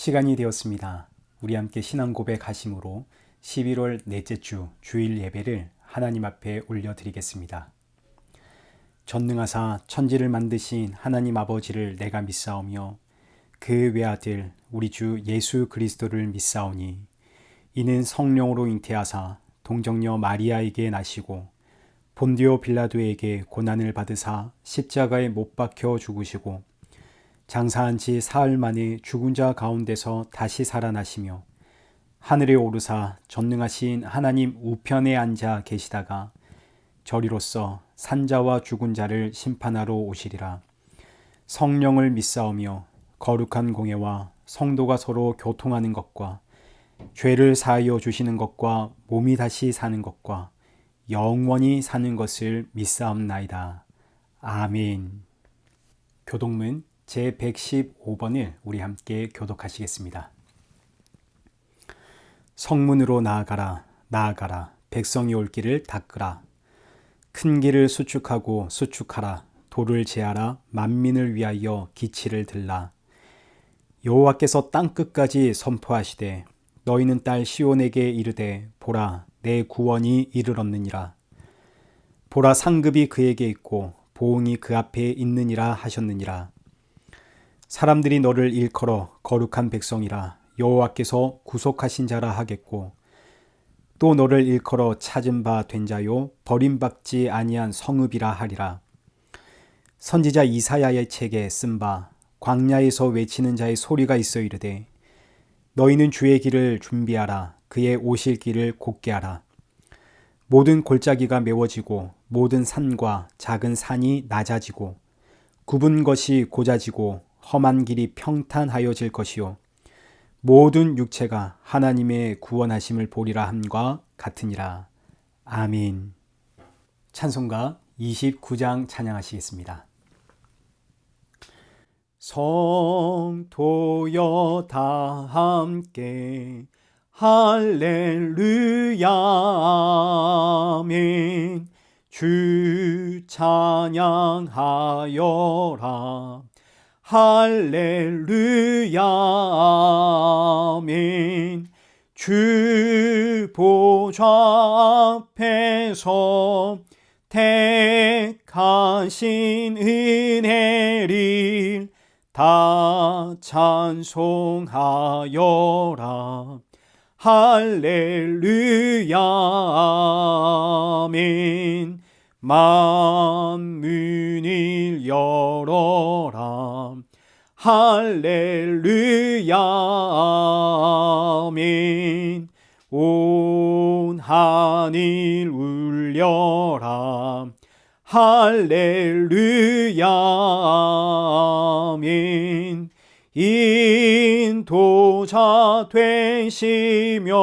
시간이 되었습니다. 우리 함께 신앙 고백하심으로 11월 넷째 주 주일 예배를 하나님 앞에 올려드리겠습니다. 전능하사 천지를 만드신 하나님 아버지를 내가 믿사오며 그 외아들 우리 주 예수 그리스도를 믿사오니 이는 성령으로 잉태하사 동정녀 마리아에게 나시고 본디오 빌라도에게 고난을 받으사 십자가에 못 박혀 죽으시고 장사한 지 사흘 만에 죽은 자 가운데서 다시 살아나시며 하늘에 오르사 전능하신 하나님 우편에 앉아 계시다가 저리로서 산자와 죽은 자를 심판하러 오시리라. 성령을 믿사오며 거룩한 공예와 성도가 서로 교통하는 것과 죄를 사하여 주시는 것과 몸이 다시 사는 것과 영원히 사는 것을 믿사옵나이다. 아멘. 교독문 제115번을 우리 함께 교독하시겠습니다. 성문으로 나아가라, 나아가라. 백성이 올 길을 닦으라. 큰 길을 수축하고 수축하라. 돌을 제하라. 만민을 위하여 기치를 들라. 여호와께서 땅끝까지 선포하시되 너희는 딸 시온에게 이르되 보라, 내 구원이 이르렀느니라. 보라, 상급이 그에게 있고 보응이 그 앞에 있느니라 하셨느니라. 사람들이 너를 일컬어 거룩한 백성이라 여호와께서 구속하신 자라 하겠고 또 너를 일컬어 찾은 바 된 자요 버림받지 아니한 성읍이라 하리라. 선지자 이사야의 책에 쓴 바 광야에서 외치는 자의 소리가 있어 이르되 너희는 주의 길을 준비하라. 그의 오실 길을 곧게 하라. 모든 골짜기가 메워지고 모든 산과 작은 산이 낮아지고 굽은 것이 고자지고 험한 길이 평탄하여질 것이요 모든 육체가 하나님의 구원하심을 보리라 함과 같으니라. 아멘. 찬송가 29장 찬양하시겠습니다. 성도여 다 함께 할렐루야 아멘. 주 찬양하여라 할렐루야 아멘. 주 보좌 앞에서 택하신 은혜를 다 찬송하여라 할렐루야 아멘. 만문을 열어라 할렐루야 아멘. 온 하늘 울려라 할렐루야 아멘. 인도자 되시며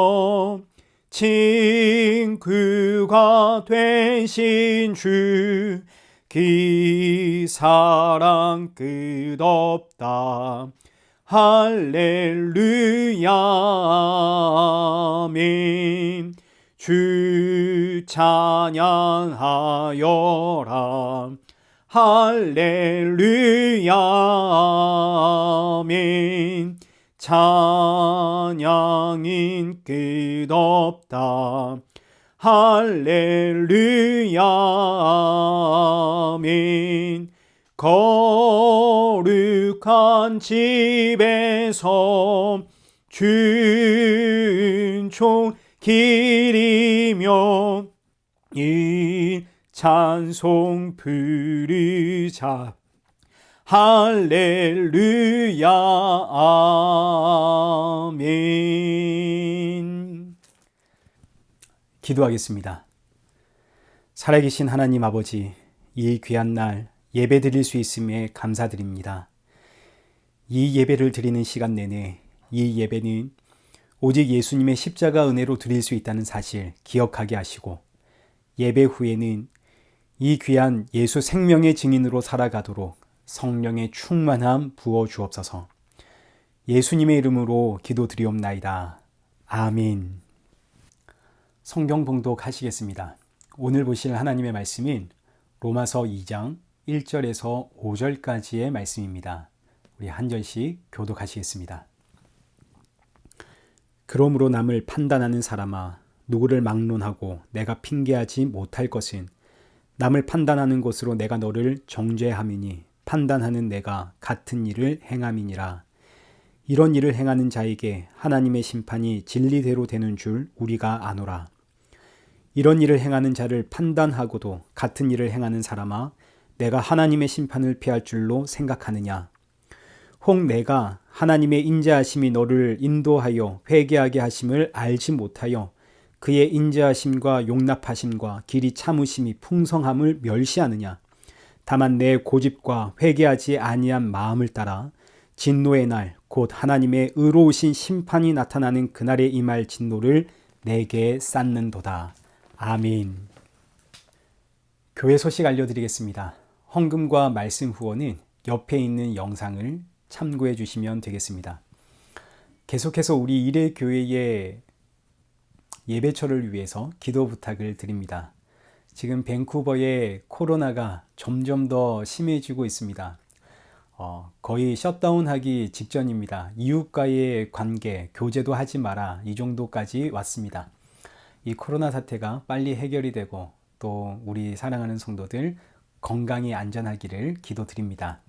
친구가 되신 주 그 사랑 끝없다 할렐루야 아멘. 주 찬양하여라 할렐루야 아멘. 찬양인 끝없다 할렐루야 아멘. 거룩한 집에서 준총 기리며 이 찬송 부르자 할렐루야 아멘. 기도하겠습니다. 살아계신 하나님 아버지, 이 귀한 날 예배 드릴 수 있음에 감사드립니다. 이 예배를 드리는 시간 내내 이 예배는 오직 예수님의 십자가 은혜로 드릴 수 있다는 사실 기억하게 하시고 예배 후에는 이 귀한 예수 생명의 증인으로 살아가도록 성령의 충만함 부어 주옵소서. 예수님의 이름으로 기도드리옵나이다. 아멘. 성경 봉독 하시겠습니다. 오늘 보실 하나님의 말씀은 로마서 2장 1절에서 5절까지의 말씀입니다. 우리 한 절씩 교독하시겠습니다. 그러므로 남을 판단하는 사람아, 누구를 막론하고 내가 핑계하지 못할 것은 남을 판단하는 것으로 내가 너를 정죄함이니 판단하는 내가 같은 일을 행함이니라. 이런 일을 행하는 자에게 하나님의 심판이 진리대로 되는 줄 우리가 아노라. 이런 일을 행하는 자를 판단하고도 같은 일을 행하는 사람아, 내가 하나님의 심판을 피할 줄로 생각하느냐? 혹 내가 하나님의 인자하심이 너를 인도하여 회개하게 하심을 알지 못하여 그의 인자하심과 용납하심과 길이 참으심이 풍성함을 멸시하느냐? 다만 내 고집과 회개하지 아니한 마음을 따라 진노의 날, 곧 하나님의 의로우신 심판이 나타나는 그날에 임할 진노를 내게 쌓는도다. 아멘. 교회 소식 알려드리겠습니다. 헌금과 말씀 후원은 옆에 있는 영상을 참고해 주시면 되겠습니다. 계속해서 우리 일회교회의 예배처를 위해서 기도 부탁을 드립니다. 지금 밴쿠버의 코로나가 점점 더 심해지고 있습니다. 거의 셧다운하기 직전입니다. 이웃과의 관계, 교제도 하지 마라, 이 정도까지 왔습니다. 이 코로나 사태가 빨리 해결이 되고 또 우리 사랑하는 성도들 건강히 안전하기를 기도드립니다.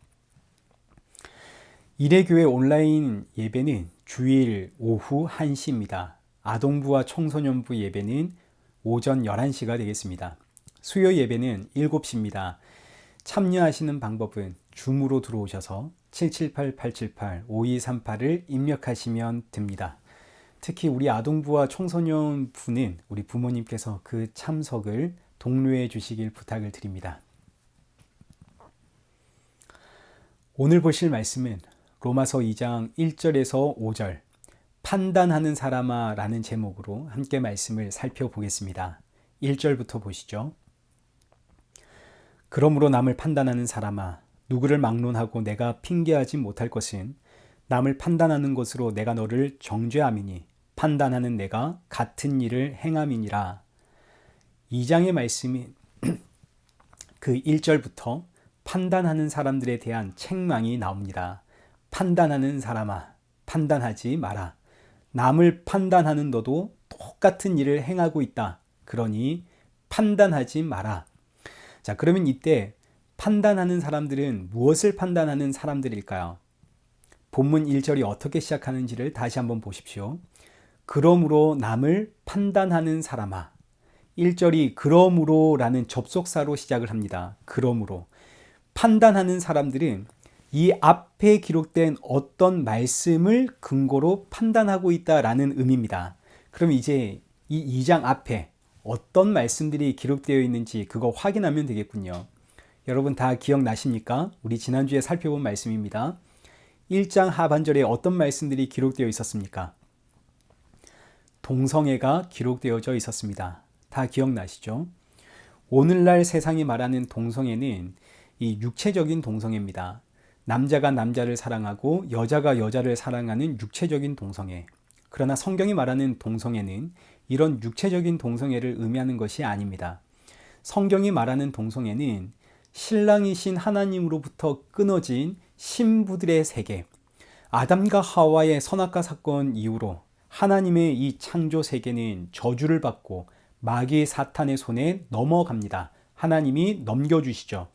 일회교회 온라인 예배는 주일 오후 1시입니다. 아동부와 청소년부 예배는 오전 11시가 되겠습니다. 수요 예배는 7시입니다. 참여하시는 방법은 줌으로 들어오셔서 778-878-5238을 입력하시면 됩니다. 특히 우리 아동부와 청소년부는 우리 부모님께서 그 참석을 독려해 주시길 부탁을 드립니다. 오늘 보실 말씀은 로마서 2장 1절에서 5절 판단하는 사람아 라는 제목으로 함께 말씀을 살펴보겠습니다. 1절부터 보시죠. 그러므로 남을 판단하는 사람아, 누구를 막론하고 내가 핑계하지 못할 것은 남을 판단하는 것으로 내가 너를 정죄함이니 판단하는 내가 같은 일을 행함이니라. 2장의 말씀이 그 1절부터 판단하는 사람들에 대한 책망이 나옵니다. 판단하는 사람아, 판단하지 마라. 남을 판단하는 너도 똑같은 일을 행하고 있다. 그러니 판단하지 마라. 자, 그러면 이때 판단하는 사람들은 무엇을 판단하는 사람들일까요? 본문 1절이 어떻게 시작하는지를 다시 한번 보십시오. 그러므로 남을 판단하는 사람아. 1절이 그러므로 라는 접속사로 시작을 합니다. 그러므로. 판단하는 사람들은 이 앞에 기록된 어떤 말씀을 근거로 판단하고 있다라는 의미입니다. 그럼 이제 이 2장 앞에 어떤 말씀들이 기록되어 있는지 그거 확인하면 되겠군요. 여러분 다 기억나십니까? 우리 지난주에 살펴본 말씀입니다. 1장 하반절에 어떤 말씀들이 기록되어 있었습니까? 동성애가 기록되어져 있었습니다. 다 기억나시죠? 오늘날 세상이 말하는 동성애는 이 육체적인 동성애입니다. 남자가 남자를 사랑하고 여자가 여자를 사랑하는 육체적인 동성애. 그러나 성경이 말하는 동성애는 이런 육체적인 동성애를 의미하는 것이 아닙니다. 성경이 말하는 동성애는 신랑이신 하나님으로부터 끊어진 신부들의 세계, 아담과 하와의 선악과 사건 이후로 하나님의 이 창조 세계는 저주를 받고 마귀 사탄의 손에 넘어갑니다. 하나님이 넘겨주시죠.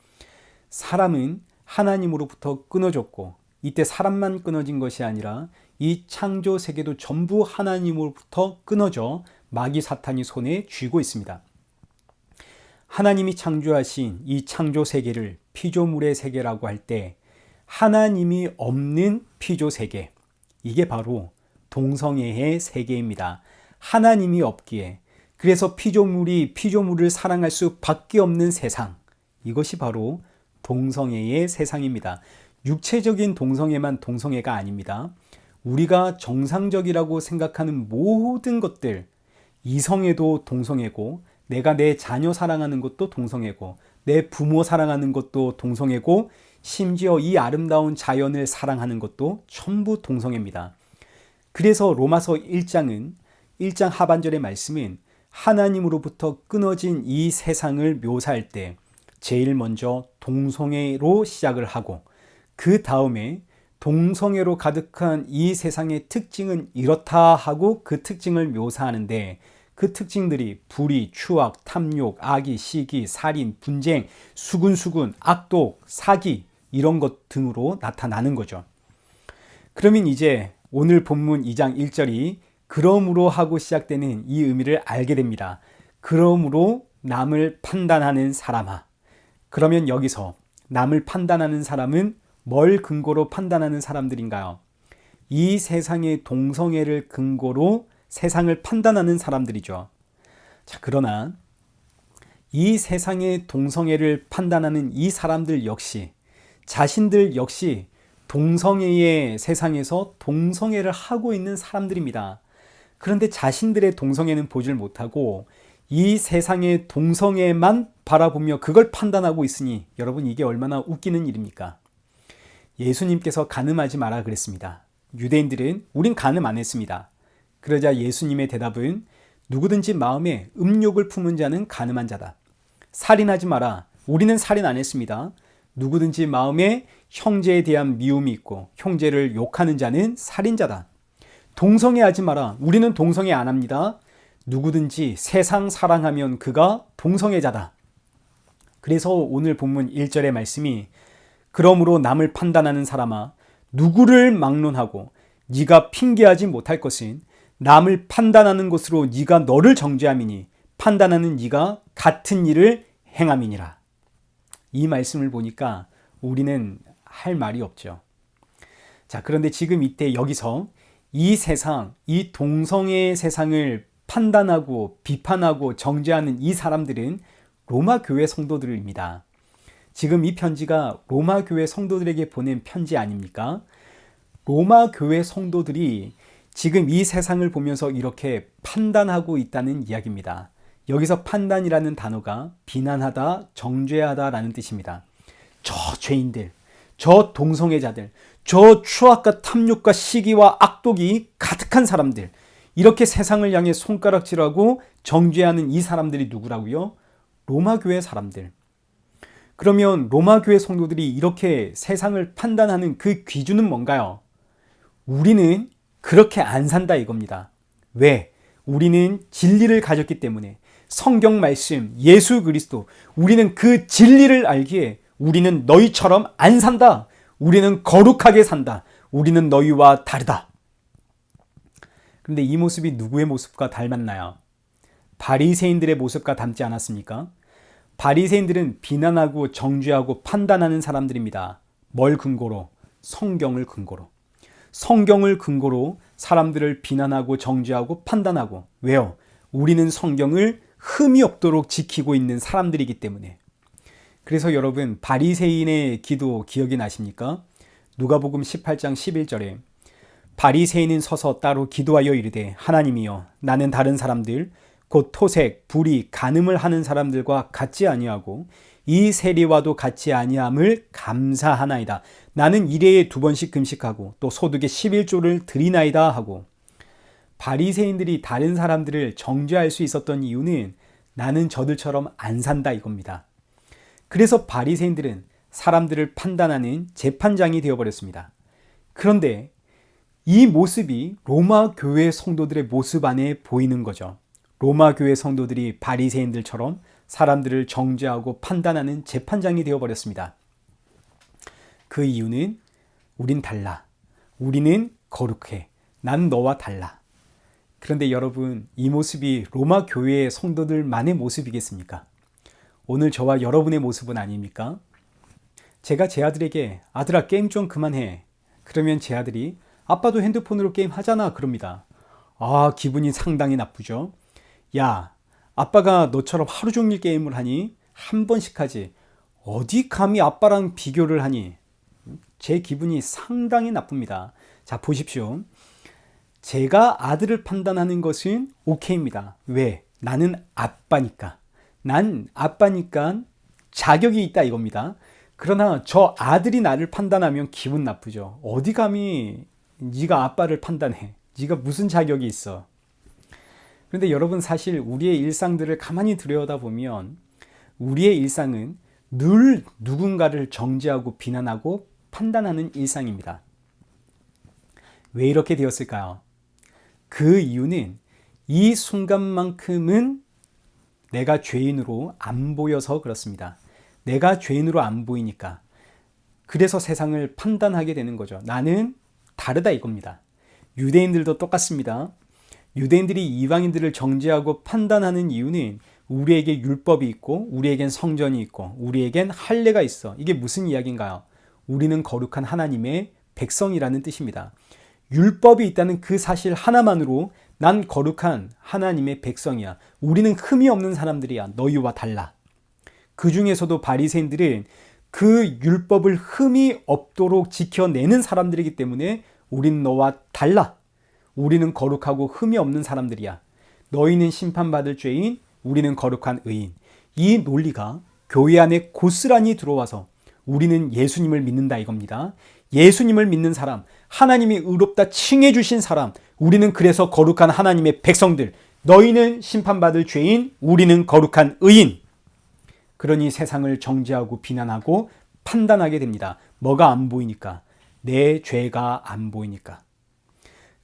사람은 하나님으로부터 끊어졌고 이때 사람만 끊어진 것이 아니라 이 창조 세계도 전부 하나님으로부터 끊어져 마귀 사탄이 손에 쥐고 있습니다. 하나님이 창조하신 이 창조 세계를 피조물의 세계라고 할 때 하나님이 없는 피조 세계, 이게 바로 동성애의 세계입니다. 하나님이 없기에 그래서 피조물이 피조물을 사랑할 수밖에 없는 세상, 이것이 바로 동성애의 세상입니다. 육체적인 동성애만 동성애가 아닙니다. 우리가 정상적이라고 생각하는 모든 것들, 이성애도 동성애고 내가 내 자녀 사랑하는 것도 동성애고 내 부모 사랑하는 것도 동성애고 심지어 이 아름다운 자연을 사랑하는 것도 전부 동성애입니다. 그래서 로마서 1장 하반절의 말씀은 하나님으로부터 끊어진 이 세상을 묘사할 때 제일 먼저 동성애로 시작을 하고 그 다음에 동성애로 가득한 이 세상의 특징은 이렇다 하고 그 특징을 묘사하는데 그 특징들이 불의, 추악, 탐욕, 악의, 시기, 살인, 분쟁, 수군수군, 악독, 사기 이런 것 등으로 나타나는 거죠. 그러면 이제 오늘 본문 2장 1절이 그러므로 하고 시작되는 이 의미를 알게 됩니다. 그러므로 남을 판단하는 사람아. 그러면 여기서 남을 판단하는 사람은 뭘 근거로 판단하는 사람들인가요? 이 세상의 동성애를 근거로 세상을 판단하는 사람들이죠. 자, 그러나 이 세상의 동성애를 판단하는 이 사람들 역시 자신들 역시 동성애의 세상에서 동성애를 하고 있는 사람들입니다. 그런데 자신들의 동성애는 보질 못하고 이 세상의 동성애만 바라보며 그걸 판단하고 있으니 여러분 이게 얼마나 웃기는 일입니까? 예수님께서 간음하지 마라 그랬습니다. 유대인들은 우린 간음 안 했습니다. 그러자 예수님의 대답은 누구든지 마음에 음욕을 품은 자는 간음한 자다. 살인하지 마라. 우리는 살인 안 했습니다. 누구든지 마음에 형제에 대한 미움이 있고 형제를 욕하는 자는 살인자다. 동성애하지 마라. 우리는 동성애 안 합니다. 누구든지 세상 사랑하면 그가 동성애자다. 그래서 오늘 본문 1절의 말씀이 그러므로 남을 판단하는 사람아 누구를 막론하고 네가 핑계하지 못할 것은 남을 판단하는 것으로 네가 너를 정죄함이니 판단하는 네가 같은 일을 행함이니라. 이 말씀을 보니까 우리는 할 말이 없죠. 자, 그런데 지금 이때 여기서 이 세상, 이 동성애 세상을 판단하고 비판하고 정죄하는 이 사람들은 로마 교회 성도들입니다. 지금 이 편지가 로마 교회 성도들에게 보낸 편지 아닙니까? 로마 교회 성도들이 지금 이 세상을 보면서 이렇게 판단하고 있다는 이야기입니다. 여기서 판단이라는 단어가 비난하다, 정죄하다라는 뜻입니다. 저 죄인들, 저 동성애자들, 저 추악과 탐욕과 시기와 악독이 가득한 사람들, 이렇게 세상을 향해 손가락질하고 정죄하는 이 사람들이 누구라고요? 로마 교회 사람들. 그러면 로마 교회 성도들이 이렇게 세상을 판단하는 그 기준은 뭔가요? 우리는 그렇게 안 산다 이겁니다. 왜? 우리는 진리를 가졌기 때문에 성경 말씀, 예수 그리스도, 우리는 그 진리를 알기에 우리는 너희처럼 안 산다. 우리는 거룩하게 산다. 우리는 너희와 다르다. 그런데 이 모습이 누구의 모습과 닮았나요? 바리새인들의 모습과 닮지 않았습니까? 바리새인들은 비난하고 정죄하고 판단하는 사람들입니다. 뭘 근거로? 성경을 근거로. 성경을 근거로 사람들을 비난하고 정죄하고 판단하고. 왜요? 우리는 성경을 흠이 없도록 지키고 있는 사람들이기 때문에. 그래서 여러분 바리새인의 기도 기억이 나십니까? 누가복음 18장 11절에 바리새인은 서서 따로 기도하여 이르되 하나님이여 나는 다른 사람들 곧 토색, 불의, 간음을 하는 사람들과 같지 아니하고 이 세리와도 같지 아니함을 감사하나이다. 나는 일회에 2번씩 금식하고 또 소득의 11조를 드리나이다 하고 바리새인들이 다른 사람들을 정죄할 수 있었던 이유는 나는 저들처럼 안 산다 이겁니다. 그래서 바리새인들은 사람들을 판단하는 재판장이 되어버렸습니다. 그런데 이 모습이 로마 교회 성도들의 모습 안에 보이는 거죠. 로마 교회 성도들이 바리새인들처럼 사람들을 정죄하고 판단하는 재판장이 되어버렸습니다. 그 이유는 우린 달라. 우리는 거룩해. 난 너와 달라. 그런데 여러분, 이 모습이 로마 교회의 성도들만의 모습이겠습니까? 오늘 저와 여러분의 모습은 아닙니까? 제가 제 아들에게 아들아 게임 좀 그만해. 그러면 제 아들이 아빠도 핸드폰으로 게임 하잖아 그럽니다. 아, 기분이 상당히 나쁘죠. 야, 아빠가 너처럼 하루 종일 게임을 하니? 한 번씩 하지. 어디 감히 아빠랑 비교를 하니? 제 기분이 상당히 나쁩니다. 자, 보십시오. 제가 아들을 판단하는 것은 오케이입니다. 왜? 나는 아빠니까. 난 아빠니까 자격이 있다 이겁니다. 그러나 저 아들이 나를 판단하면 기분 나쁘죠. 어디 감히 네가 아빠를 판단해. 네가 무슨 자격이 있어. 그런데 여러분 사실 우리의 일상들을 가만히 들여다보면 우리의 일상은 늘 누군가를 정죄하고 비난하고 판단하는 일상입니다. 왜 이렇게 되었을까요? 그 이유는 이 순간만큼은 내가 죄인으로 안 보여서 그렇습니다. 내가 죄인으로 안 보이니까. 그래서 세상을 판단하게 되는 거죠. 나는 다르다 이겁니다. 유대인들도 똑같습니다. 유대인들이 이방인들을 정죄하고 판단하는 이유는 우리에게 율법이 있고 우리에겐 성전이 있고 우리에겐 할례가 있어. 이게 무슨 이야기인가요? 우리는 거룩한 하나님의 백성이라는 뜻입니다. 율법이 있다는 그 사실 하나만으로 난 거룩한 하나님의 백성이야. 우리는 흠이 없는 사람들이야. 너희와 달라. 그 중에서도 바리새인들은 그 율법을 흠이 없도록 지켜내는 사람들이기 때문에 우린 너와 달라. 우리는 거룩하고 흠이 없는 사람들이야. 너희는 심판받을 죄인, 우리는 거룩한 의인. 이 논리가 교회 안에 고스란히 들어와서 우리는 예수님을 믿는다 이겁니다. 예수님을 믿는 사람, 하나님이 의롭다 칭해 주신 사람, 우리는 그래서 거룩한 하나님의 백성들. 너희는 심판받을 죄인, 우리는 거룩한 의인. 그러니 세상을 정죄하고 비난하고 판단하게 됩니다. 뭐가 안 보이니까? 내 죄가 안 보이니까.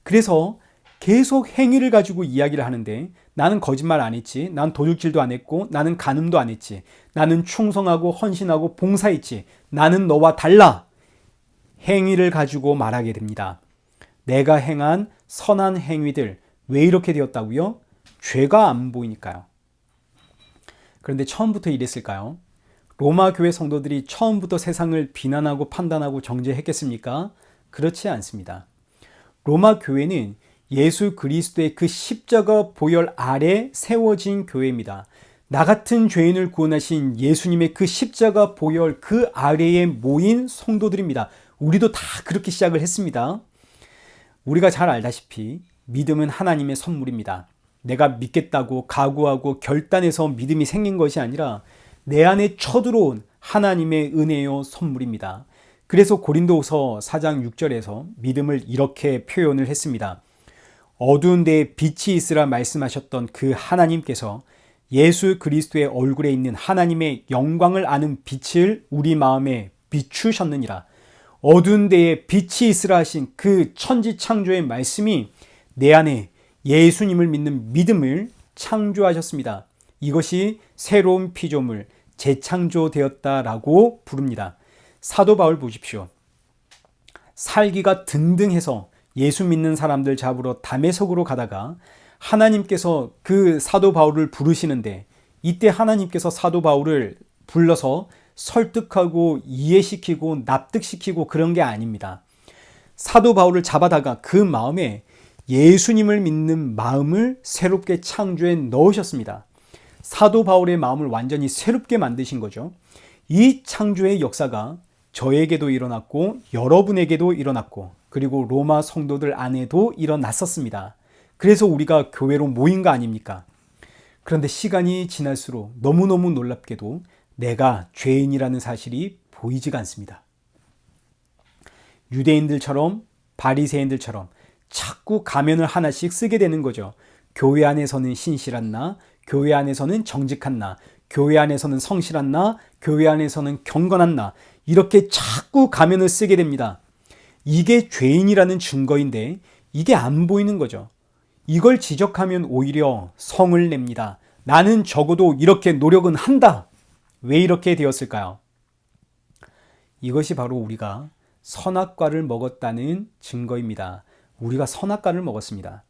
그래서 계속 행위를 가지고 이야기를 하는데 나는 거짓말 안 했지. 난 도둑질도 안 했고 나는 간음도 안 했지. 나는 충성하고 헌신하고 봉사했지. 나는 너와 달라. 행위를 가지고 말하게 됩니다. 내가 행한 선한 행위들 왜 이렇게 되었다고요? 죄가 안 보이니까요. 그런데 처음부터 이랬을까요? 로마 교회 성도들이 처음부터 세상을 비난하고 판단하고 정죄했겠습니까? 그렇지 않습니다. 로마 교회는 예수 그리스도의 그 십자가 보혈 아래 세워진 교회입니다. 나 같은 죄인을 구원하신 예수님의 그 십자가 보혈 그 아래에 모인 성도들입니다. 우리도 다 그렇게 시작을 했습니다. 우리가 잘 알다시피 믿음은 하나님의 선물입니다. 내가 믿겠다고 각오하고 결단해서 믿음이 생긴 것이 아니라 내 안에 쳐들어온 하나님의 은혜요 선물입니다. 그래서 고린도후서 4장 6절에서 믿음을 이렇게 표현을 했습니다. 어두운 데에 빛이 있으라 말씀하셨던 그 하나님께서 예수 그리스도의 얼굴에 있는 하나님의 영광을 아는 빛을 우리 마음에 비추셨느니라. 어두운 데에 빛이 있으라 하신 그 천지창조의 말씀이 내 안에 예수님을 믿는 믿음을 창조하셨습니다. 이것이 새로운 피조물, 재창조되었다라고 부릅니다. 사도 바울 보십시오. 살기가 등등해서 예수 믿는 사람들 잡으러 다메섹으로 가다가 하나님께서 그 사도 바울을 부르시는데 이때 하나님께서 사도 바울을 불러서 설득하고 이해시키고 납득시키고 그런 게 아닙니다. 사도 바울을 잡아다가 그 마음에 예수님을 믿는 마음을 새롭게 창조해 넣으셨습니다. 사도 바울의 마음을 완전히 새롭게 만드신 거죠. 이 창조의 역사가 저에게도 일어났고 여러분에게도 일어났고 그리고 로마 성도들 안에도 일어났었습니다. 그래서 우리가 교회로 모인 거 아닙니까? 그런데 시간이 지날수록 너무너무 놀랍게도 내가 죄인이라는 사실이 보이지가 않습니다. 유대인들처럼 바리새인들처럼 자꾸 가면을 하나씩 쓰게 되는 거죠. 교회 안에서는 신실한 나, 교회 안에서는 정직한 나, 교회 안에서는 성실한 나, 교회 안에서는 경건한 나, 이렇게 자꾸 가면을 쓰게 됩니다. 이게 죄인이라는 증거인데 이게 안 보이는 거죠. 이걸 지적하면 오히려 성을 냅니다. 나는 적어도 이렇게 노력은 한다. 왜 이렇게 되었을까요? 이것이 바로 우리가 선악과를 먹었다는 증거입니다. 우리가 선악과를 먹었습니다.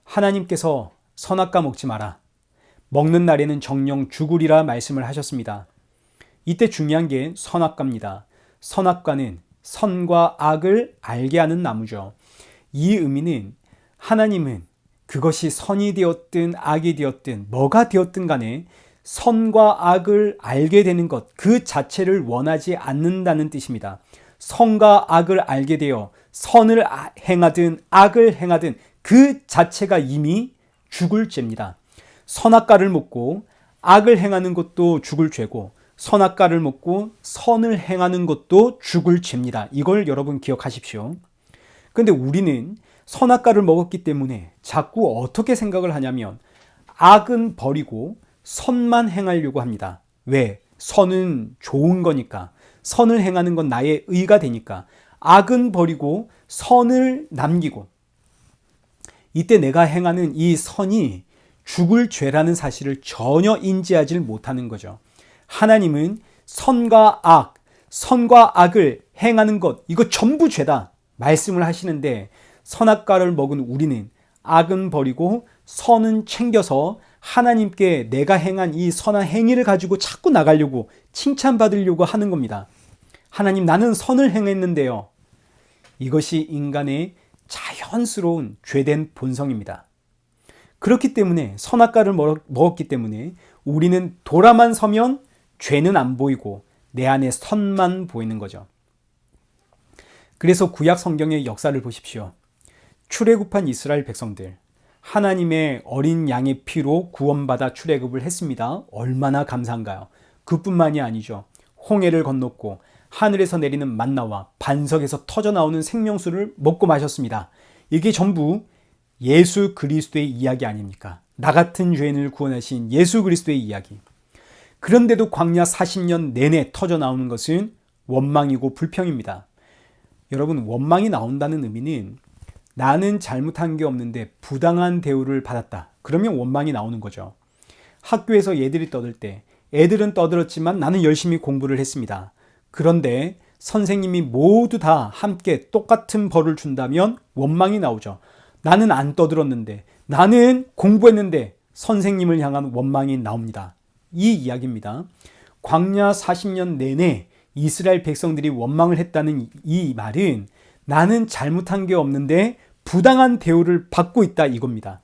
하나님께서 선악과 먹지 마라. 먹는 날에는 정령 죽으리라 말씀을 하셨습니다. 이때 중요한 게 선악과입니다. 선악과는 선과 악을 알게 하는 나무죠. 이 의미는 하나님은 그것이 선이 되었든 악이 되었든 뭐가 되었든 간에 선과 악을 알게 되는 것, 그 자체를 원하지 않는다는 뜻입니다. 선과 악을 알게 되어 선을 행하든 악을 행하든 그 자체가 이미 죽을 죄입니다. 선악과를 먹고 악을 행하는 것도 죽을 죄고 선악과를 먹고 선을 행하는 것도 죽을 죄입니다. 이걸 여러분 기억하십시오. 그런데 우리는 선악과를 먹었기 때문에 자꾸 어떻게 생각을 하냐면 악은 버리고 선만 행하려고 합니다. 왜? 선은 좋은 거니까. 선을 행하는 건 나의 의가 되니까. 악은 버리고 선을 남기고, 이때 내가 행하는 이 선이 죽을 죄라는 사실을 전혀 인지하지 못하는 거죠. 하나님은 선과 악을 행하는 것, 이거 전부 죄다 말씀을 하시는데, 선악과를 먹은 우리는 악은 버리고 선은 챙겨서 하나님께 내가 행한 이 선한 행위를 가지고 자꾸 나가려고 칭찬받으려고 하는 겁니다. 하나님, 나는 선을 행했는데요. 이것이 인간의 자연스러운 죄된 본성입니다. 그렇기 때문에, 선악과를 먹었기 때문에 우리는 돌아만 서면 죄는 안 보이고 내 안에 선만 보이는 거죠. 그래서 구약 성경의 역사를 보십시오. 출애굽한 이스라엘 백성들, 하나님의 어린 양의 피로 구원받아 출애굽을 했습니다. 얼마나 감사한가요? 그뿐만이 아니죠. 홍해를 건넜고 하늘에서 내리는 만나와 반석에서 터져나오는 생명수를 먹고 마셨습니다. 이게 전부 예수 그리스도의 이야기 아닙니까? 나 같은 죄인을 구원하신 예수 그리스도의 이야기. 그런데도 광야 40년 내내 터져나오는 것은 원망이고 불평입니다. 여러분, 원망이 나온다는 의미는 나는 잘못한 게 없는데 부당한 대우를 받았다. 그러면 원망이 나오는 거죠. 학교에서 애들이 떠들 때 애들은 떠들었지만 나는 열심히 공부를 했습니다. 그런데 선생님이 모두 다 함께 똑같은 벌을 준다면 원망이 나오죠. 나는 안 떠들었는데, 나는 공부했는데 선생님을 향한 원망이 나옵니다. 이 이야기입니다. 광야 40년 내내 이스라엘 백성들이 원망을 했다는 이 말은 나는 잘못한 게 없는데 부당한 대우를 받고 있다, 이겁니다.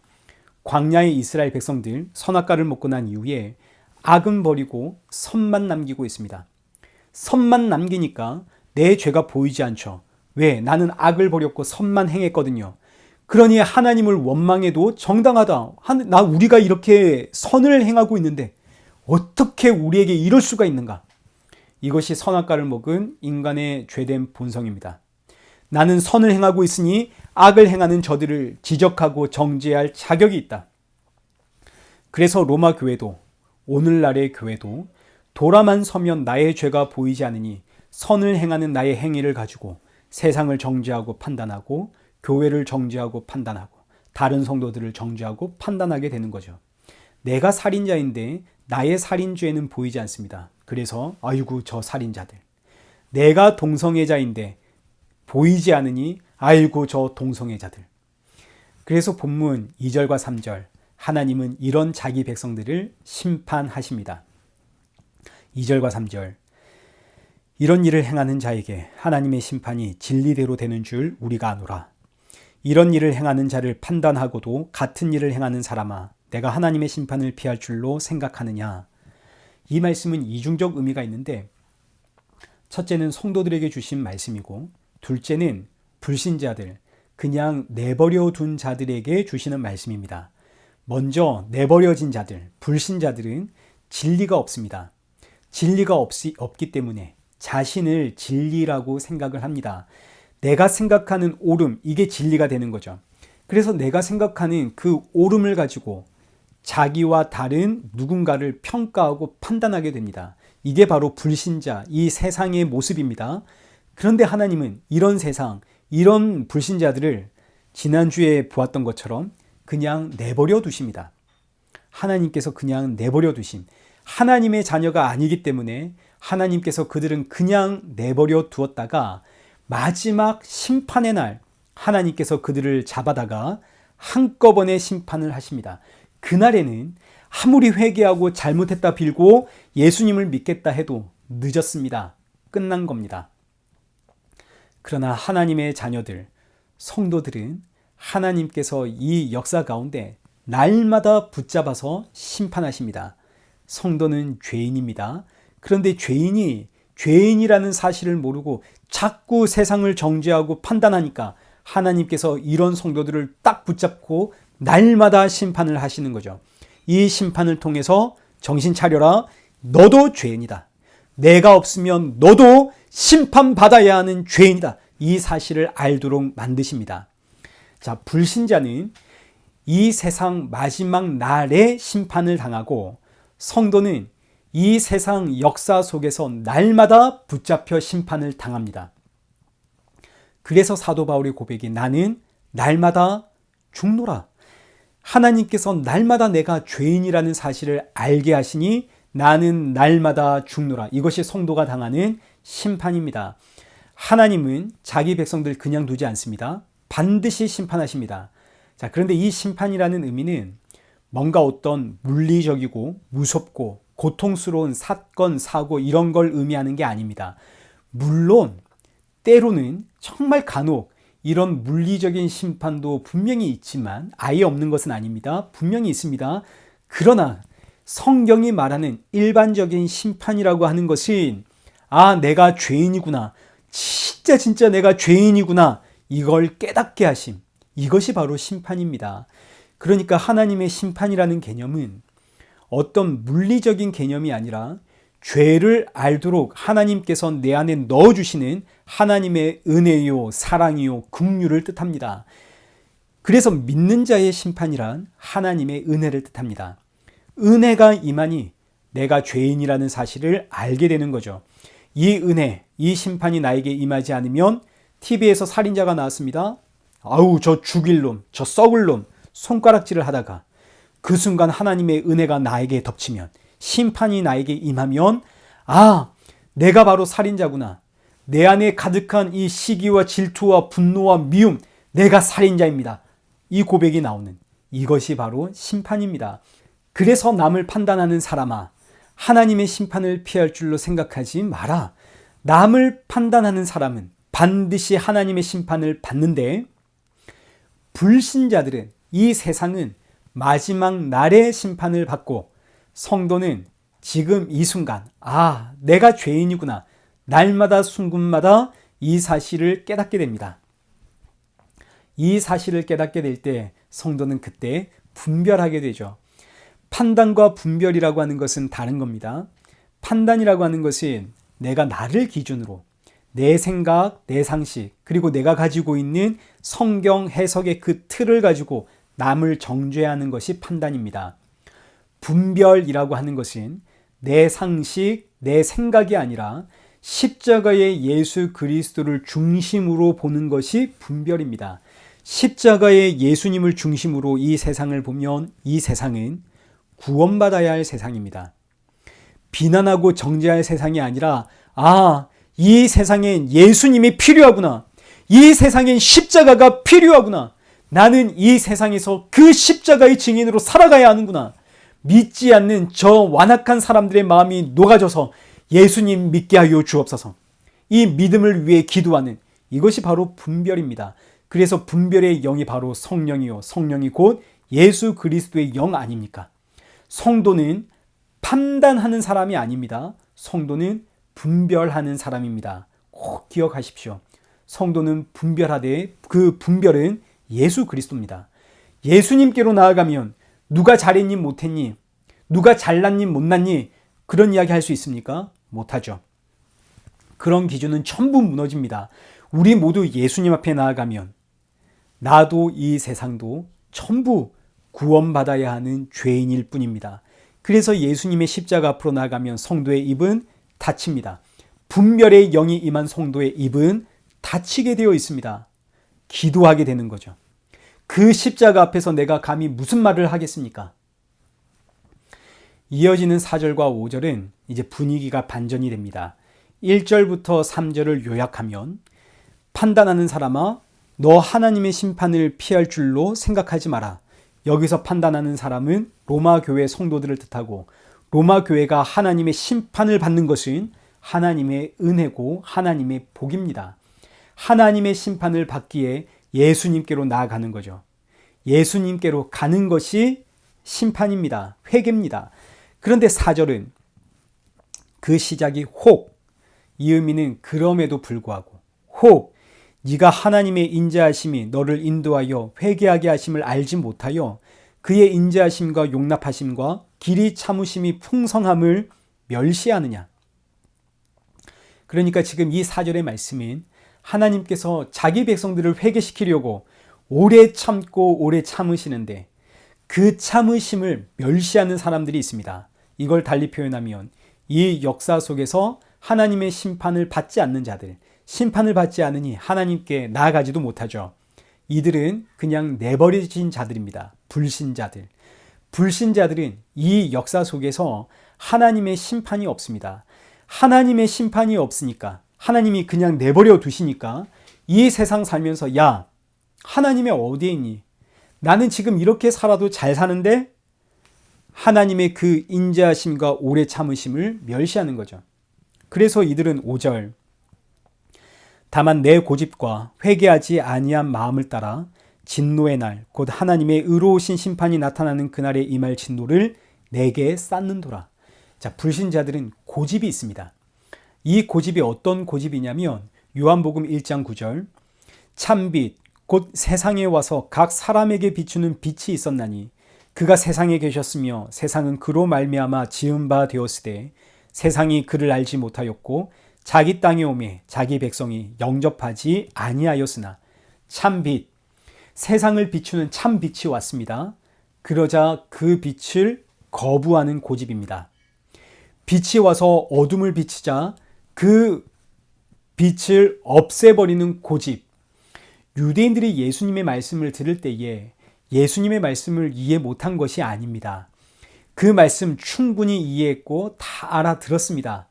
광야의 이스라엘 백성들, 선악과를 먹고 난 이후에 악은 버리고 선만 남기고 있습니다. 선만 남기니까 내 죄가 보이지 않죠. 왜? 나는 악을 버렸고 선만 행했거든요. 그러니 하나님을 원망해도 정당하다. 우리가 이렇게 선을 행하고 있는데 어떻게 우리에게 이럴 수가 있는가? 이것이 선악과를 먹은 인간의 죄된 본성입니다. 나는 선을 행하고 있으니 악을 행하는 저들을 지적하고 정죄할 자격이 있다. 그래서 로마 교회도, 오늘날의 교회도 돌아만 서면 나의 죄가 보이지 않으니 선을 행하는 나의 행위를 가지고 세상을 정죄하고 판단하고 교회를 정죄하고 판단하고 다른 성도들을 정죄하고 판단하게 되는 거죠. 내가 살인자인데 나의 살인죄는 보이지 않습니다. 그래서 아이고 저 살인자들. 내가 동성애자인데 보이지 않으니 아이고 저 동성애자들. 그래서 본문 2절과 3절, 하나님은 이런 자기 백성들을 심판하십니다. 2절과 3절, 이런 일을 행하는 자에게 하나님의 심판이 진리대로 되는 줄 우리가 아노라. 이런 일을 행하는 자를 판단하고도 같은 일을 행하는 사람아, 내가 하나님의 심판을 피할 줄로 생각하느냐. 이 말씀은 이중적 의미가 있는데, 첫째는 성도들에게 주신 말씀이고, 둘째는 불신자들, 그냥 내버려 둔 자들에게 주시는 말씀입니다. 먼저 내버려진 자들, 불신자들은 진리가 없습니다. 진리가 없기 때문에 자신을 진리라고 생각을 합니다. 내가 생각하는 옳음, 이게 진리가 되는 거죠. 그래서 내가 생각하는 그 옳음을 가지고 자기와 다른 누군가를 평가하고 판단하게 됩니다. 이게 바로 불신자, 이 세상의 모습입니다. 그런데 하나님은 이런 세상, 이런 불신자들을 지난주에 보았던 것처럼 그냥 내버려 두십니다. 하나님께서 그냥 내버려 두심. 하나님의 자녀가 아니기 때문에 하나님께서 그들은 그냥 내버려 두었다가 마지막 심판의 날 하나님께서 그들을 잡아다가 한꺼번에 심판을 하십니다. 그날에는 아무리 회개하고 잘못했다 빌고 예수님을 믿겠다 해도 늦었습니다. 끝난 겁니다. 그러나 하나님의 자녀들, 성도들은 하나님께서 이 역사 가운데 날마다 붙잡아서 심판하십니다. 성도는 죄인입니다. 그런데 죄인이 죄인이라는 사실을 모르고 자꾸 세상을 정죄하고 판단하니까 하나님께서 이런 성도들을 딱 붙잡고 날마다 심판을 하시는 거죠. 이 심판을 통해서 정신 차려라. 너도 죄인이다. 내가 없으면 너도 심판받아야 하는 죄인이다. 이 사실을 알도록 만드십니다. 자, 불신자는 이 세상 마지막 날에 심판을 당하고, 성도는 이 세상 역사 속에서 날마다 붙잡혀 심판을 당합니다. 그래서 사도 바울의 고백이 나는 날마다 죽노라. 하나님께서 날마다 내가 죄인이라는 사실을 알게 하시니 나는 날마다 죽노라. 이것이 성도가 당하는 심판입니다. 하나님은 자기 백성들 그냥 두지 않습니다. 반드시 심판하십니다. 자, 그런데 이 심판이라는 의미는 뭔가 어떤 물리적이고 무섭고 고통스러운 사건, 사고 이런 걸 의미하는 게 아닙니다. 물론 때로는 정말 간혹 이런 물리적인 심판도 분명히 있지만 아예 없는 것은 아닙니다. 분명히 있습니다. 그러나 성경이 말하는 일반적인 심판이라고 하는 것은 내가 죄인이구나. 진짜 내가 죄인이구나. 이걸 깨닫게 하심. 이것이 바로 심판입니다. 그러니까 하나님의 심판이라는 개념은 어떤 물리적인 개념이 아니라 죄를 알도록 하나님께서 내 안에 넣어주시는 하나님의 은혜요, 사랑이요, 긍휼을 뜻합니다. 그래서 믿는 자의 심판이란 하나님의 은혜를 뜻합니다. 은혜가 임하니 내가 죄인이라는 사실을 알게 되는 거죠. 이 은혜, 이 심판이 나에게 임하지 않으면 TV에서 살인자가 나왔습니다. 저 죽일 놈, 저 썩을 놈, 손가락질을 하다가 그 순간 하나님의 은혜가 나에게 덮치면, 심판이 나에게 임하면 내가 바로 살인자구나. 내 안에 가득한 이 시기와 질투와 분노와 미움, 내가 살인자입니다. 이 고백이 나오는 이것이 바로 심판입니다. 그래서 남을 판단하는 사람아, 하나님의 심판을 피할 줄로 생각하지 마라. 남을 판단하는 사람은 반드시 하나님의 심판을 받는데, 불신자들은, 이 세상은 마지막 날의 심판을 받고, 성도는 지금 이 순간 내가 죄인이구나. 날마다 순간마다 이 사실을 깨닫게 됩니다. 이 사실을 깨닫게 될 때 성도는 그때 분별하게 되죠. 판단과 분별이라고 하는 것은 다른 겁니다. 판단이라고 하는 것은 내가 나를 기준으로 내 생각, 내 상식, 그리고 내가 가지고 있는 성경 해석의 그 틀을 가지고 남을 정죄하는 것이 판단입니다. 분별이라고 하는 것은 내 상식, 내 생각이 아니라 십자가의 예수 그리스도를 중심으로 보는 것이 분별입니다. 십자가의 예수님을 중심으로 이 세상을 보면 이 세상은 구원받아야 할 세상입니다. 비난하고 정죄할 세상이 아니라 이 세상엔 예수님이 필요하구나. 이 세상엔 십자가가 필요하구나. 나는 이 세상에서 그 십자가의 증인으로 살아가야 하는구나. 믿지 않는 저 완악한 사람들의 마음이 녹아져서 예수님 믿게 하여 주옵소서. 이 믿음을 위해 기도하는 이것이 바로 분별입니다. 그래서 분별의 영이 바로 성령이요, 성령이 곧 예수 그리스도의 영 아닙니까? 성도는 판단하는 사람이 아닙니다. 성도는 분별하는 사람입니다. 꼭 기억하십시오. 성도는 분별하되 그 분별은 예수 그리스도입니다. 예수님께로 나아가면 누가 잘했니 못했니, 누가 잘났니 못났니, 그런 이야기 할 수 있습니까? 못하죠. 그런 기준은 전부 무너집니다. 우리 모두 예수님 앞에 나아가면 나도 이 세상도 전부 구원받아야 하는 죄인일 뿐입니다. 그래서 예수님의 십자가 앞으로 나아가면 성도의 입은 닫힙니다. 분별의 영이 임한 성도의 입은 닫히게 되어 있습니다. 기도하게 되는 거죠. 그 십자가 앞에서 내가 감히 무슨 말을 하겠습니까? 이어지는 4절과 5절은 이제 분위기가 반전이 됩니다. 1절부터 3절을 요약하면, 판단하는 사람아 너 하나님의 심판을 피할 줄로 생각하지 마라. 여기서 판단하는 사람은 로마 교회 성도들을 뜻하고, 로마 교회가 하나님의 심판을 받는 것은 하나님의 은혜고 하나님의 복입니다. 하나님의 심판을 받기에 예수님께로 나아가는 거죠. 예수님께로 가는 것이 심판입니다. 회개입니다. 그런데 4절은 그 시작이 혹, 이 의미는 그럼에도 불구하고, 혹 네가 하나님의 인자하심이 너를 인도하여 회개하게 하심을 알지 못하여 그의 인자하심과 용납하심과 길이 참으심이 풍성함을 멸시하느냐. 그러니까 지금 이 4절의 말씀은 하나님께서 자기 백성들을 회개시키려고 오래 참고 오래 참으시는데 그 참으심을 멸시하는 사람들이 있습니다. 이걸 달리 표현하면 이 역사 속에서 하나님의 심판을 받지 않는 자들, 심판을 받지 않으니 하나님께 나아가지도 못하죠. 이들은 그냥 내버려진 자들입니다. 불신자들. 불신자들은 이 역사 속에서 하나님의 심판이 없습니다. 하나님의 심판이 없으니까, 하나님이 그냥 내버려 두시니까 이 세상 살면서 야, 하나님이 어디에 있니? 나는 지금 이렇게 살아도 잘 사는데? 하나님의 그 인자하심과 오래 참으심을 멸시하는 거죠. 그래서 이들은 5절, 다만 내 고집과 회개하지 아니한 마음을 따라 진노의 날, 곧 하나님의 의로우신 심판이 나타나는 그날에 임할 진노를 내게 쌓는도라. 자, 불신자들은 고집이 있습니다. 이 고집이 어떤 고집이냐면 요한복음 1장 9절, 참빛 곧 세상에 와서 각 사람에게 비추는 빛이 있었나니 그가 세상에 계셨으며 세상은 그로 말미암아 지은 바 되었으되 세상이 그를 알지 못하였고 자기 땅에 오매 자기 백성이 영접하지 아니하였으나 참빛, 세상을 비추는 참빛이 왔습니다. 그러자 그 빛을 거부하는 고집입니다. 빛이 와서 어둠을 비치자 그 빛을 없애버리는 고집. 유대인들이 예수님의 말씀을 들을 때에 예수님의 말씀을 이해 못한 것이 아닙니다. 그 말씀 충분히 이해했고 다 알아들었습니다.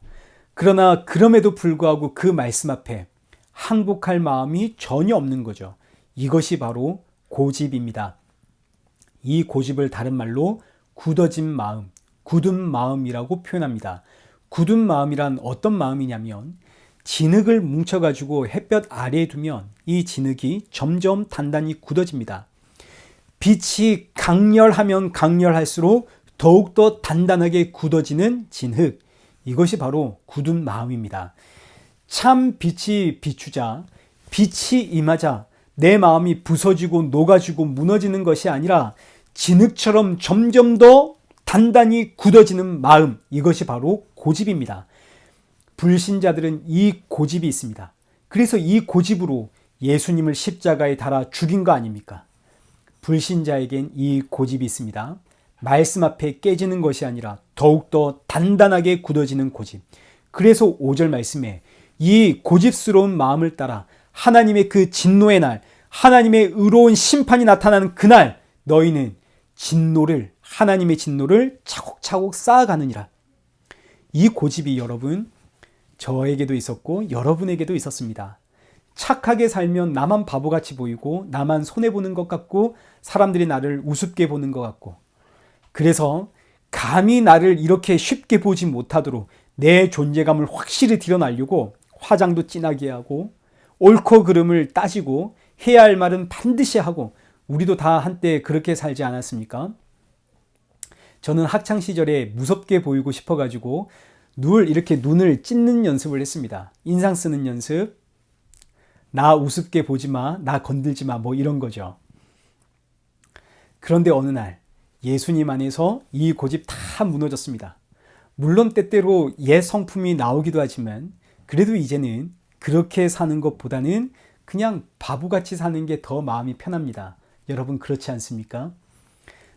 그러나 그럼에도 불구하고 그 말씀 앞에 항복할 마음이 전혀 없는 거죠. 이것이 바로 고집입니다. 이 고집을 다른 말로 굳어진 마음, 굳은 마음이라고 표현합니다. 굳은 마음이란 어떤 마음이냐면 진흙을 뭉쳐가지고 햇볕 아래에 두면 이 진흙이 점점 단단히 굳어집니다. 빛이 강렬하면 강렬할수록 더욱더 단단하게 굳어지는 진흙, 이것이 바로 굳은 마음입니다. 참 빛이 비추자, 빛이 임하자 내 마음이 부서지고 녹아지고 무너지는 것이 아니라 진흙처럼 점점 더 단단히 굳어지는 마음, 이것이 바로 고집입니다. 불신자들은 이 고집이 있습니다. 그래서 이 고집으로 예수님을 십자가에 달아 죽인 거 아닙니까? 불신자에겐 이 고집이 있습니다. 말씀 앞에 깨지는 것이 아니라 더욱더 단단하게 굳어지는 고집. 그래서 5절 말씀에 이 고집스러운 마음을 따라 하나님의 그 진노의 날, 하나님의 의로운 심판이 나타나는 그날 너희는 하나님의 진노를 차곡차곡 쌓아가느니라. 이 고집이 여러분, 저에게도 있었고 여러분에게도 있었습니다. 착하게 살면 나만 바보같이 보이고 나만 손해보는 것 같고 사람들이 나를 우습게 보는 것 같고, 그래서 감히 나를 이렇게 쉽게 보지 못하도록 내 존재감을 확실히 드러내려고 화장도 진하게 하고 옳고 그름을 따지고 해야 할 말은 반드시 하고, 우리도 다 한때 그렇게 살지 않았습니까? 저는 학창시절에 무섭게 보이고 싶어가지고 늘 이렇게 눈을 찢는 연습을 했습니다. 인상 쓰는 연습, 나 우습게 보지 마, 나 건들지 마, 뭐 이런 거죠. 그런데 어느 날 예수님 안에서 이 고집 다 무너졌습니다. 물론 때때로 옛 성품이 나오기도 하지만 그래도 이제는 그렇게 사는 것보다는 그냥 바보같이 사는 게 더 마음이 편합니다. 여러분 그렇지 않습니까?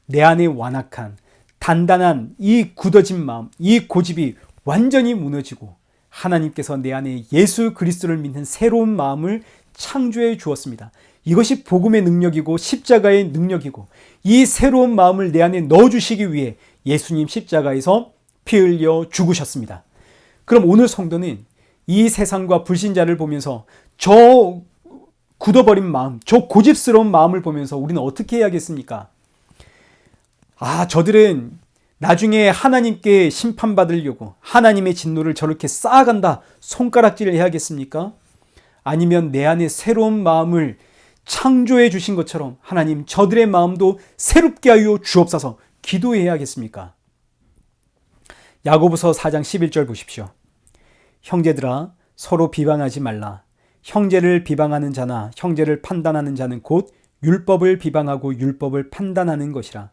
내 안에 완악한 단단한 이 굳어진 마음, 이 고집이 완전히 무너지고 하나님께서 내 안에 예수 그리스도를 믿는 새로운 마음을 창조해 주었습니다. 이것이 복음의 능력이고 십자가의 능력이고, 이 새로운 마음을 내 안에 넣어주시기 위해 예수님 십자가에서 피 흘려 죽으셨습니다. 그럼 오늘 성도는 이 세상과 불신자를 보면서 저 굳어버린 마음, 저 고집스러운 마음을 보면서 우리는 어떻게 해야겠습니까? 저들은 나중에 하나님께 심판받으려고 하나님의 진노를 저렇게 쌓아간다, 손가락질을 해야겠습니까? 아니면 내 안에 새로운 마음을 창조해 주신 것처럼 하나님 저들의 마음도 새롭게 하여 주옵소서 기도해야겠습니까? 야고보서 4장 11절 보십시오. 형제들아 서로 비방하지 말라. 형제를 비방하는 자나 형제를 판단하는 자는 곧 율법을 비방하고 율법을 판단하는 것이라.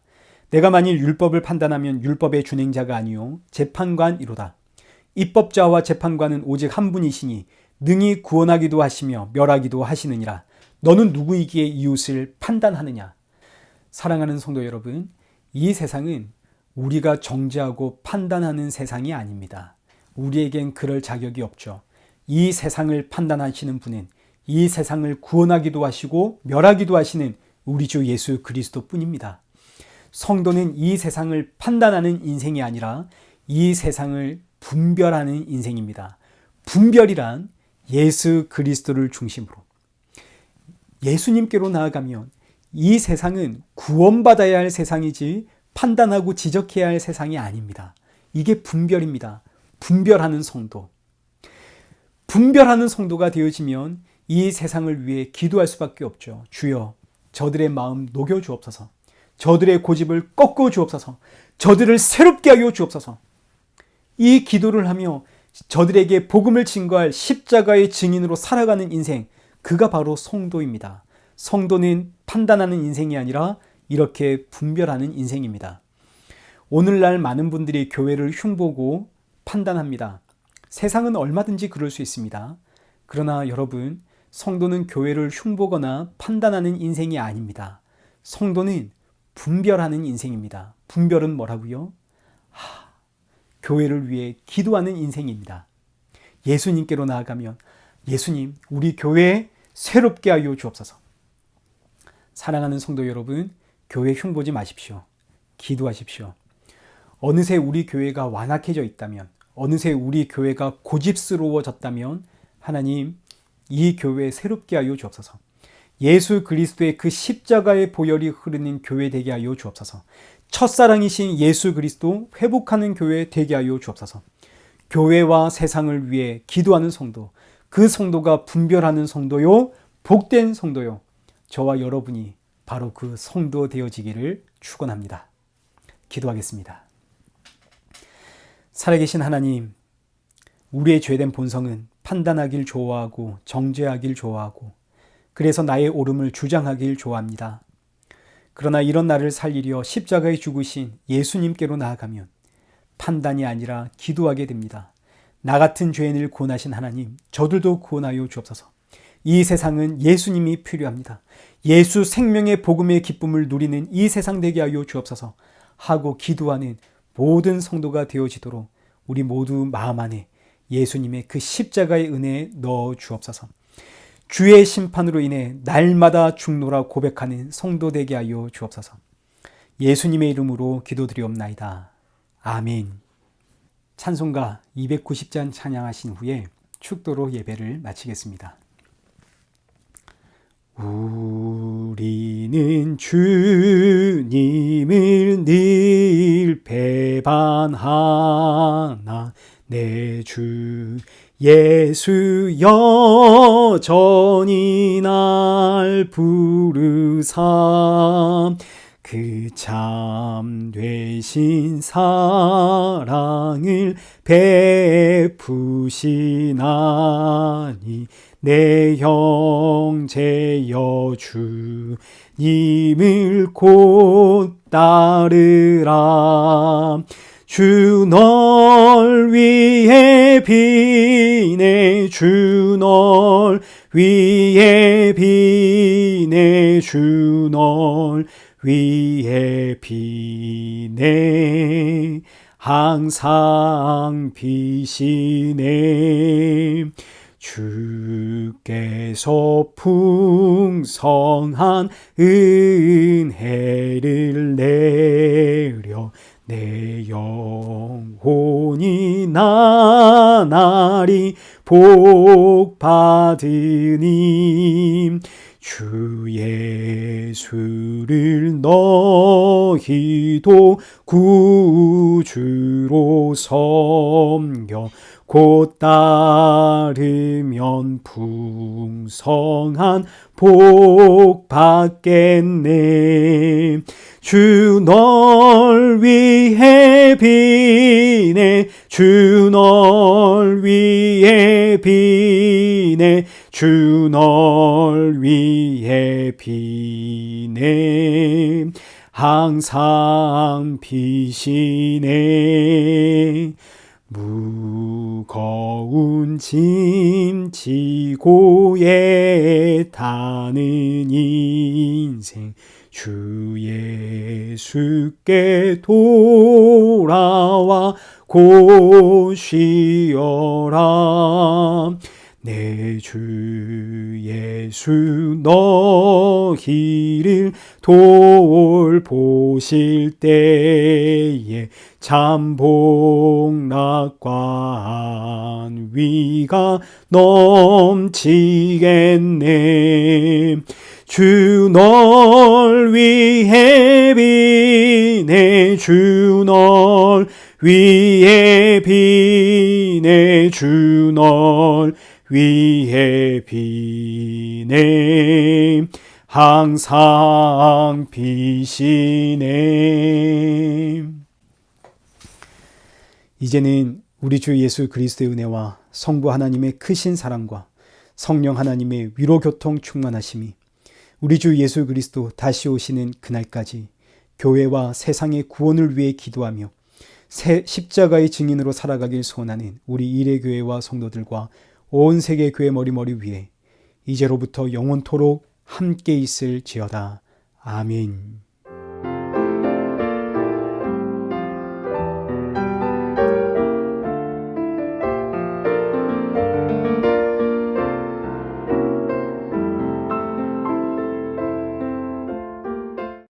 내가 만일 율법을 판단하면 율법의 준행자가 아니요 재판관이로다. 입법자와 재판관은 오직 한 분이시니 능히 구원하기도 하시며 멸하기도 하시느니라. 너는 누구이기에 이웃을 판단하느냐? 사랑하는 성도 여러분, 이 세상은 우리가 정죄하고 판단하는 세상이 아닙니다. 우리에겐 그럴 자격이 없죠. 이 세상을 판단하시는 분은 이 세상을 구원하기도 하시고 멸하기도 하시는 우리 주 예수 그리스도 뿐입니다. 성도는 이 세상을 판단하는 인생이 아니라 이 세상을 분별하는 인생입니다. 분별이란 예수 그리스도를 중심으로 예수님께로 나아가면 이 세상은 구원받아야 할 세상이지 판단하고 지적해야 할 세상이 아닙니다. 이게 분별입니다. 분별하는 성도. 분별하는 성도가 되어지면 이 세상을 위해 기도할 수밖에 없죠. 주여, 저들의 마음 녹여 주옵소서. 저들의 고집을 꺾어 주옵소서. 저들을 새롭게 하여 주옵소서. 이 기도를 하며 저들에게 복음을 증거할 십자가의 증인으로 살아가는 인생, 그가 바로 성도입니다. 성도는 판단하는 인생이 아니라 이렇게 분별하는 인생입니다. 오늘날 많은 분들이 교회를 흉보고 판단합니다. 세상은 얼마든지 그럴 수 있습니다. 그러나 여러분, 성도는 교회를 흉보거나 판단하는 인생이 아닙니다. 성도는 분별하는 인생입니다. 분별은 뭐라고요? 교회를 위해 기도하는 인생입니다. 예수님께로 나아가면 예수님, 우리 교회에 새롭게 하여 주옵소서. 사랑하는 성도 여러분, 교회 흉보지 마십시오. 기도하십시오. 어느새 우리 교회가 완악해져 있다면, 어느새 우리 교회가 고집스러워졌다면 하나님, 이 교회 새롭게 하여 주옵소서. 예수 그리스도의 그 십자가의 보혈이 흐르는 교회 되게 하여 주옵소서. 첫사랑이신 예수 그리스도 회복하는 교회 되게 하여 주옵소서. 교회와 세상을 위해 기도하는 성도, 그 성도가 분별하는 성도요, 복된 성도요. 저와 여러분이 바로 그 성도 되어지기를 축원합니다. 기도하겠습니다. 살아계신 하나님, 우리의 죄된 본성은 판단하길 좋아하고 정죄하길 좋아하고 그래서 나의 옳음을 주장하길 좋아합니다. 그러나 이런 나를 살리려 십자가에 죽으신 예수님께로 나아가면 판단이 아니라 기도하게 됩니다. 나 같은 죄인을 구원하신 하나님, 저들도 구원하여 주옵소서. 이 세상은 예수님이 필요합니다. 예수 생명의 복음의 기쁨을 누리는 이 세상 되게 하여 주옵소서 하고 기도하는 모든 성도가 되어지도록 우리 모두 마음 안에 예수님의 그 십자가의 은혜에 넣어 주옵소서. 주의 심판으로 인해 날마다 죽노라 고백하는 성도 되게 하여 주옵소서. 예수님의 이름으로 기도드리옵나이다. 아멘. 찬송가 290잔 찬양하신 후에 축도로 예배를 마치겠습니다. 우리는 주님을 늘 배반하나 내 주 예수 여전히 날 부르사 그 참 되신 사랑을 베푸시나니 내 형제여 주님을 곧 따르라. 주 널 위해 비네 주 널 위해 비네 주 널 위해 비네 항상 비시네. 주께서 풍성한 은혜를 내려 내 영혼이 나날이 복받으니 주 예수를 너희도 구주로 섬겨 곧 따르면 풍성한 복 받겠네. 주 널 위해 비네 주 널 위해 비네 주 널 위해 비네 항상 비시네. 무거운 짐 지고 애타는 인생 주 예수께 돌아와 곧 쉬어라. 내 주 예수 너희를 돌보실 때에 참복락관 위가 넘치겠네. 주 널 위해 비네. 주 널 위해 비네. 주 널 위해 비네. 항상 비시네. 이제는 우리 주 예수 그리스도의 은혜와 성부 하나님의 크신 사랑과 성령 하나님의 위로교통 충만하심이 우리 주 예수 그리스도 다시 오시는 그날까지 교회와 세상의 구원을 위해 기도하며 십자가의 증인으로 살아가길 소원하는 우리 일회교회와 성도들과 온 세계 교회 머리머리 위에 이제로부터 영원토록 함께 있을지어다. 아멘.